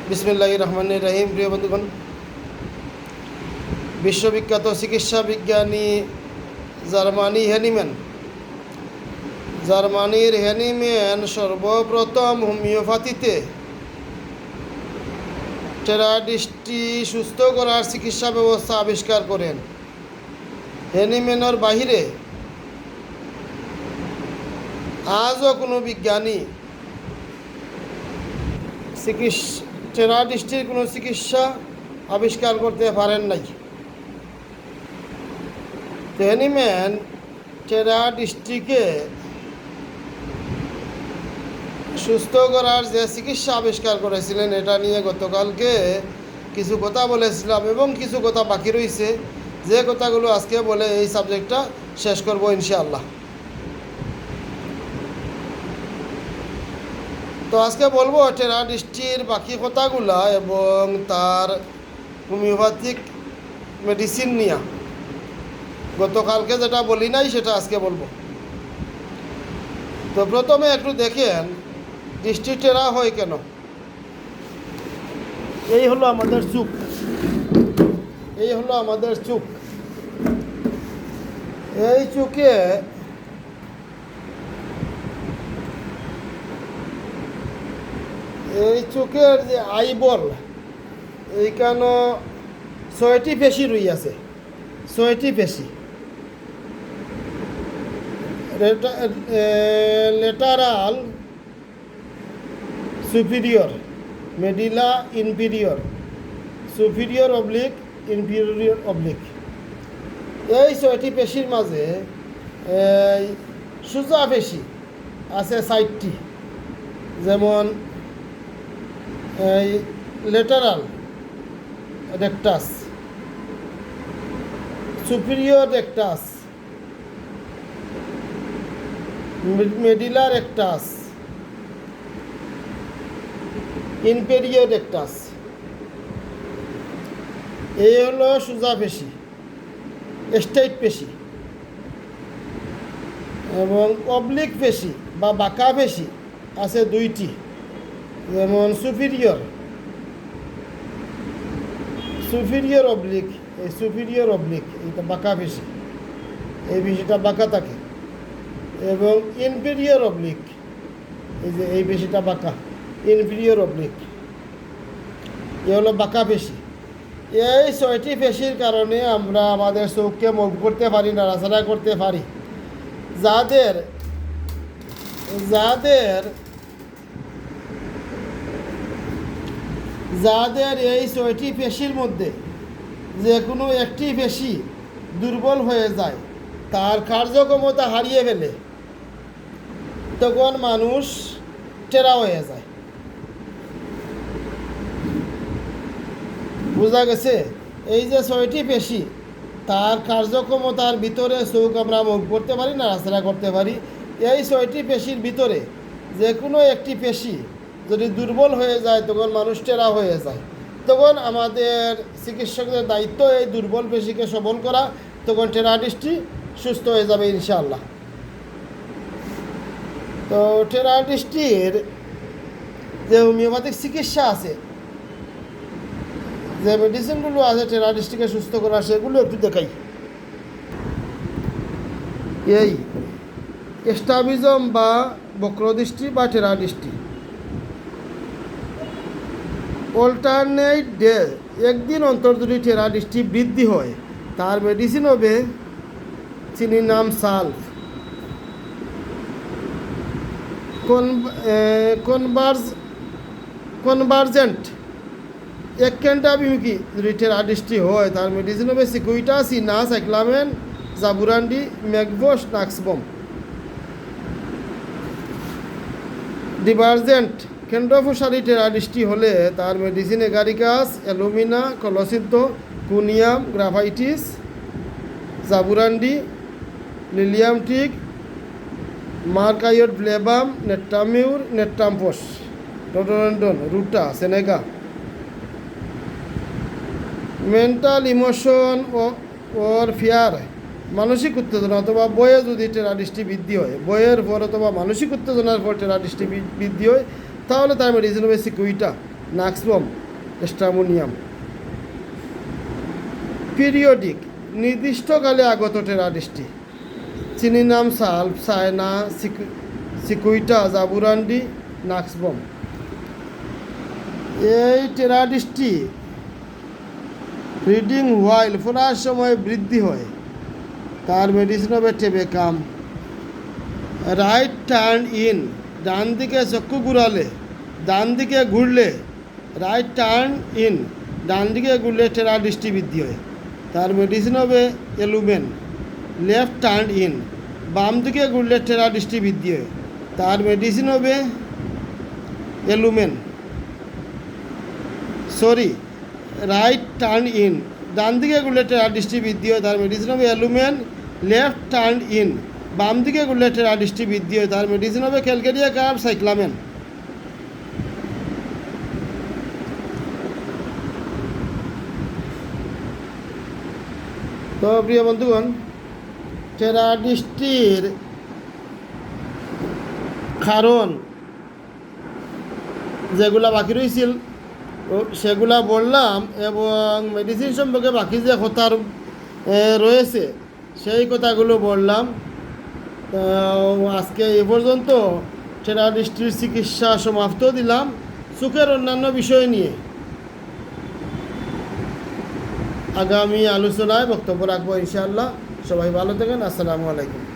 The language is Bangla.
বিসমিল্লাহির রহমানির রহিম। প্রিয় বন্ধুগণ, বিশ্ববিখ্যাত চিকিৎসা বিজ্ঞানী জার্মানির হ্যানিম্যান সর্বপ্রথম হোমিওপ্যাথিতে টেরাডিসটি সুস্থ করার চিকিৎসা ব্যবস্থা আবিষ্কার করেন। হ্যানিম্যানের বাহিরে আজও কোনো বিজ্ঞানী টেরাডিসটির কোনো চিকিৎসা আবিষ্কার করতে পারেন নাই। হ্যানিম্যান টেরাডিসটিকে সুস্থ করার যে চিকিৎসা আবিষ্কার করেছিলেন, এটা নিয়ে গতকালকে কিছু কথা বলেছিলাম এবং কিছু কথা বাকি রয়েছে, যে কথাগুলো আজকে বলে এই সাবজেক্টটা শেষ করব ইনশাআল্লাহ। তো আজকে বলবো টেরাডিসটির বাকি কথাগুলা এবং তার হোমিওপ্যাথিক মেডিসিন নিয়ে। গতকালকে যেটা বলি নাই সেটা আজকে বলবো। তো প্রথমে একটু দেখেন দৃষ্টি টেরা হয় কেন। এই হলো আমাদের চোখ, এই চোখে এই চোখের যে আইবল, এইখানে 6টি পেশি রইয়াছে। 6টি পেশি, lateral superior, medial inferior, superior oblique, inferior oblique. এই 6টি পেশির মাঝে সোজা পেশি আছে 4টি, যেমন এই lateral rectus, superior rectus, medial rectus, inferior rectus. এই হলো সোজা পেশি, স্ট্রেইট পেশি। এবং অবলিক পেশি বা বাঁকা পেশি আছে 2টি, যেমন সুপিরিয়র অবলিক, এই সুপিরিয়র অবলিক এইটা বাঁকা পেশি, এই পেশিটা বাঁকা থাকে। এবং ইনফিরিয়র অবলিক, এই যে এই পেশিটা বাঁকা, ইনফিরিয়র অবলিক, এ হলো বাঁকা পেশি। এই 6টি পেশির কারণে আমরা আমাদের চোখকে মুভ করতে পারি, নাড়াচাড়া করতে পারি। যাদের এই 6টি পেশির মধ্যে যে কোনো একটি পেশি দুর্বল হয়ে যায়, তার কার্যক্ষমতা হারিয়ে ফেলে, তখন মানুষ টেরা হয়ে যায়। বোঝা গেছে? এই যে 6টি পেশি, তার কার্যক্ষমতার ভিতরে চোখ আমরা মুভ করতে পারি, নাড়াচাড়া করতে পারি। এই 6টি পেশির ভিতরে যে কোনো একটি পেশি যদি দুর্বল হয়ে যায়, তখন মানুষ টেরা হয়ে যায়। তখন আমাদের চিকিৎসকদের দায়িত্ব এই দুর্বল পেশিকে সবল করা, তখন টেরাডিসটি সুস্থ হয়ে যাবে ইনশাআল্লাহ। তো টেরাডিসটির যে হোমিওপ্যাথিক চিকিৎসা আছে, যে মেডিসিনগুলো আছে টেরাডিসটিকে সুস্থ করার, সেগুলো একটু দেখাই। এই স্ট্রাবিজম বা বক্রদৃষ্টি বা টেরাডিসটি, অল্টারনেট ডে, একদিন অন্তর যদি টেরাডিসটি বৃদ্ধি হয়, তার মেডিসিন হবে চিনির নাম সালফ। কনভার্জেন্ট এককেন্দ্রাভিমুখী যদি টেরাডিসটি হয়, তার মেডিসিন হবে সিকুইটা, সিনা, সাইক্লামেন, জাবুরান্ডি, ম্যাকভোস, নাক্সবম। ডিভার্জেন্ট কেন্দ্রপ্রসারী টেরাডিসটি হলে তার মেডিসিন এগারিকাস, অ্যালুমিনা, কলসিদ্ধ, conium, graphites, jaborandi, lilium tig, মার্কাইড ফ্লেবাম, নেট্টামিউর, নেট্টাম্পস, rhododendron, ruta, senega. Mental emotion or fear, মানসিক উত্তেজনা অথবা বয়ে যদি টেরাডিসটি বৃদ্ধি হয়, বইয়ের পর অথবা মানসিক উত্তেজনার পর টেরাডিসটি বৃদ্ধি হয়, তাহলে তার মেডিসিন হবে সিকুইটা, নাক্সবম, স্ট্রামোনিয়াম। পিরিয়ডিক, নির্দিষ্টকালে আগত টেরাডিস্টি, চিনিনাম সালফ, সায়না, সিকুইটা, জাবুরান্ডি, নাক্সবম। এই টেরাডিস্টি রিডিং হোয়াইল, ফোলার সময় বৃদ্ধি হয়, তার মেডিসিন হবে টেবেকাম। রাইট টার্ন ইন, ডান দিকে চক্ষু ঘুরালে, ডান দিকে ঘুরলে, রাইট টার্ন ইন, ডান দিকে ঘুরলে টেরাডিস্টি বৃদ্ধি হয়, তার মেডিসিন হবে এলুমেন। লেফট টার্ন ইন, বাম দিকে ঘুরলে টেরাডিস্টি বৃদ্ধি হয়, তার মেডিসিন হবে এলুমেন। সরি, রাইট টার্ন ইন, ডান দিকে ঘুরলে টেরাডিস্টি বৃদ্ধি হয়, তার মেডিসিন হবে অ্যালুমেন। লেফট টার্ন ইন, বাম দিকে ঘুরলে টেরাডিস্টি বৃদ্ধি হয়, তার মেডিসিন হবে ক্যালকেরিয়া কার্ব, সাইক্লামেন। তো প্রিয় বন্ধুগণ, টেরাডিস্টির কারণ যেগুলা বাকি রয়েছিল সেগুলা বললাম, এবং মেডিসিন সম্পর্কে বাকি যে কথা রয়েছে সেই কথাগুলো বললাম। আজকে এ পর্যন্ত টেরাডিস্টির চিকিৎসা সমাপ্ত দিলাম। চোখের অন্যান্য বিষয় নিয়ে আগামী আলোচনায় বক্তব্য রাখবো ইনশাআল্লাহ। সবাই ভালো থাকেন। আসসালামু আলাইকুম।